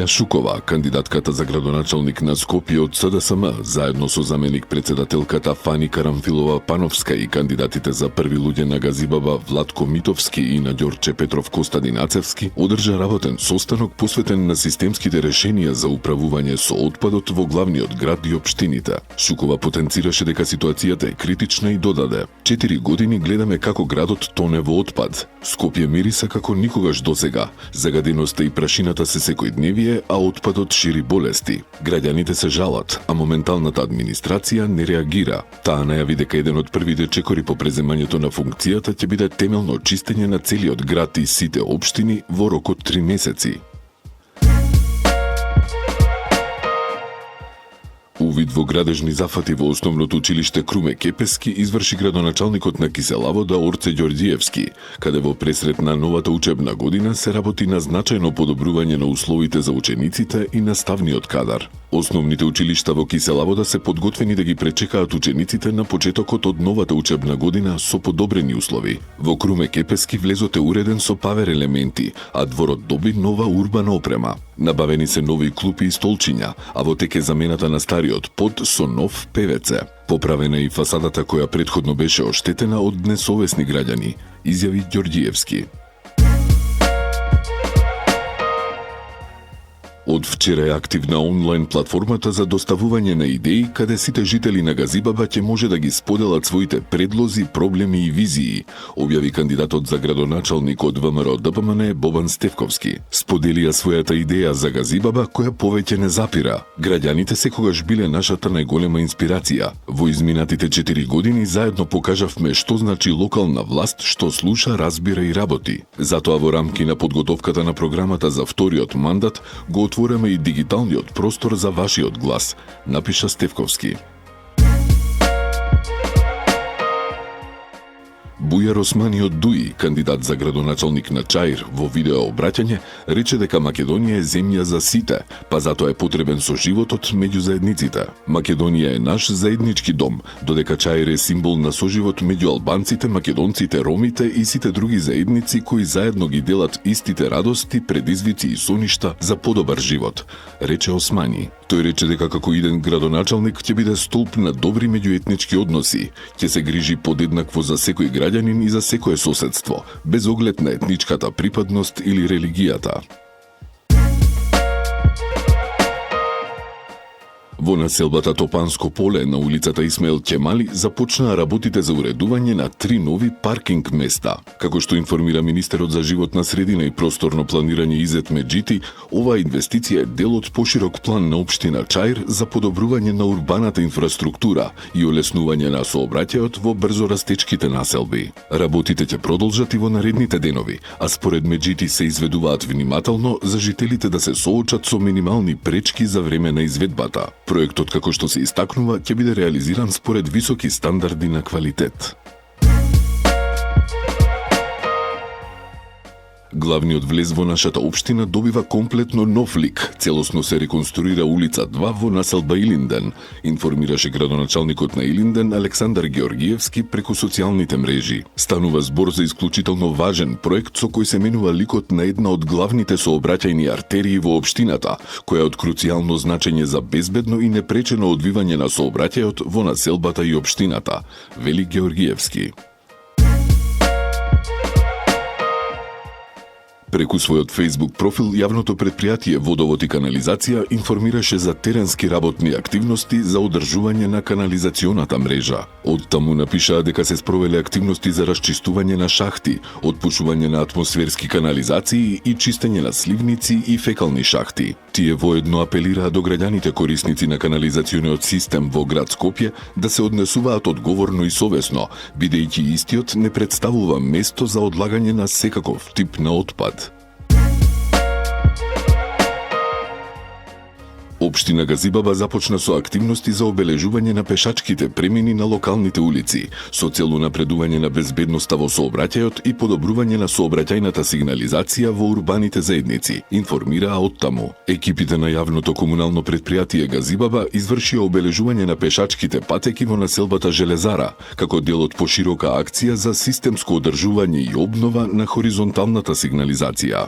Маја Шукова, кандидатката за градоначалник на Скопје од СДСМ, заедно со заменик председателката Фани Карамфилова-Пановска и кандидатите за први луѓе на Газибаба Владко Митовски и на Ѓорче Петров Костадинацевски, одржа работен состанок посветен на системските решенија за управување со отпадот во главниот град и општините. Шукова потенцираше дека ситуацијата е критична и додаде: 4 години гледаме како градот тоне во отпад. Скопје мириса како никогаш досега. Загаденоста и прашината се секојдневие, а отпадот шири болести. Граѓаните се жалат, а моменталната администрација не реагира. Таа најави дека еден од првите чекори по преземањето на функцијата ќе биде темелно чистење на целиот град и сите општини во рок од 3 месеци. Увид во градежни зафати во основното училиште Круме Кепески изврши градоначалникот на Киселавода Орце Ѓорѓиевски, каде во пресрет на новата учебна година се работи на значајно подобрување на условите за учениците и наставниот кадар. Основните училишта во Киселавода се подготвени да ги пречекаат учениците на почетокот од новата учебна година со подобрени услови. Во Круме Кепески влезот е уреден со павер елементи, а дворот доби нова урбана опрема. Набавени се нови клупи и столчиња, а во тек е замената на стариот под со нов ПВЦ. Поправена е и фасадата која претходно беше оштетена од несовесни граѓани, изјави Ѓорѓиевски. Од вчера е активна онлайн платформата за доставување на идеи, каде сите жители на Газибаба ќе може да ги споделат своите предлози, проблеми и визии, објави кандидатот за градоначалник од ВМРО ДПМН Бобан Стефковски. Споделија својата идеја за Газибаба, која повеќе не запира. Граѓаните секогаш биле нашата најголема инспирација. Во изминатите 4 години заедно покажавме што значи локална власт, што слуша, разбира и работи. Затоа во рамки на подготовката на програмата за вториот мандат го отвораме и дигиталниот простор за вашиот глас, напиша Стефковски. Бујар Османи од Дуи, кандидат за градоначалник на Чаир, во видео обраќање, рече дека Македонија е земја за сите, па затоа е потребен соживотот меѓу заедниците. Македонија е наш заеднички дом, додека Чаир е символ на соживот меѓу албанците, македонците, ромите и сите други заедници кои заедно ги делат истите радости, предизвици и соништа за подобар живот, рече Османи. Тој рече дека како иден градоначалник ќе биде столб на добри меѓуетнички односи, ќе се грижи подеднакво за секој граѓанин и за секое соседство, без оглед на етничката припадност или религијата. Во населбата Топанско поле на улицата Исмаил Ќемали започнаа работите за уредување на 3 нови паркинг места. Како што информира министерот за животна средина и просторно планирање Изет Меджити, оваа инвестиција е дел од поширок план на општина Чаир за подобрување на урбаната инфраструктура и олеснување на сообраќајот во брзорастечките населби. Работите ќе продолжат и во наредните денови, а според Меджити се изведуваат внимателно за жителите да се соочат со минимални пречки за време на изведбата. Проектот, како што се истакнува, ќе биде реализиран според високи стандарди на квалитет. Главниот влез во нашата општина добива комплетно нов лик. Целосно се реконструира улица 2 во населба Илинден, информираше градоначалникот на Илинден Александар Ѓорѓиевски преку социјалните мрежи. Станува збор за исклучително важен проект со кој се менува ликот на една од главните сообраќајни артерии во општината, која е од круцијално значење за безбедно и непречено одвивање на сообраќајот во населбата и општината, вели Ѓорѓиевски. Преку својот Facebook профил, јавното претпријатие Водовод и канализација информираше за теренски работни активности за одржување на канализационата мрежа. Од таму напишаа дека се спровеле активности за расчистување на шахти, отпушување на атмосферски канализации и чистење на сливници и фекални шахти. Тие воедно апелираа до граѓаните корисници на канализациониот систем во град Скопје да се однесуваат одговорно и совесно, бидејќи истиот не представува место за одлагање на секаков тип на отпад. Општина Газибаба започна со активности за обележување на пешачките премини на локалните улици, со цел унапредување на безбедноста во сообраќајот и подобрување на сообраќајната сигнализација во урбаните заедници, информираа од таму. Екипите на јавното комунално претпријатие Газибаба извршија обележување на пешачките патеки во населбата Железара, како дел од поширока акција за системско одржување и обнова на хоризонталната сигнализација.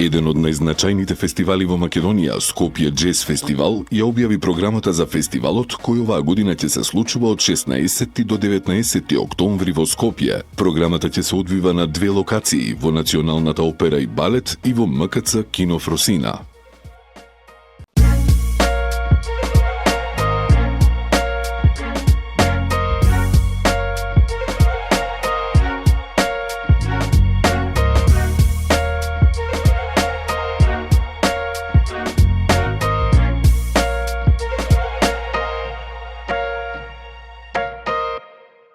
Еден од најзначајните фестивали во Македонија, Скопје Джез Фестивал, ја објави програмата за фестивалот, кој оваа година ќе се случува од 16 до 19 октомври во Скопје. Програмата ќе се одвива на две локации, во Националната опера и балет и во МКЦ Кино Фросина.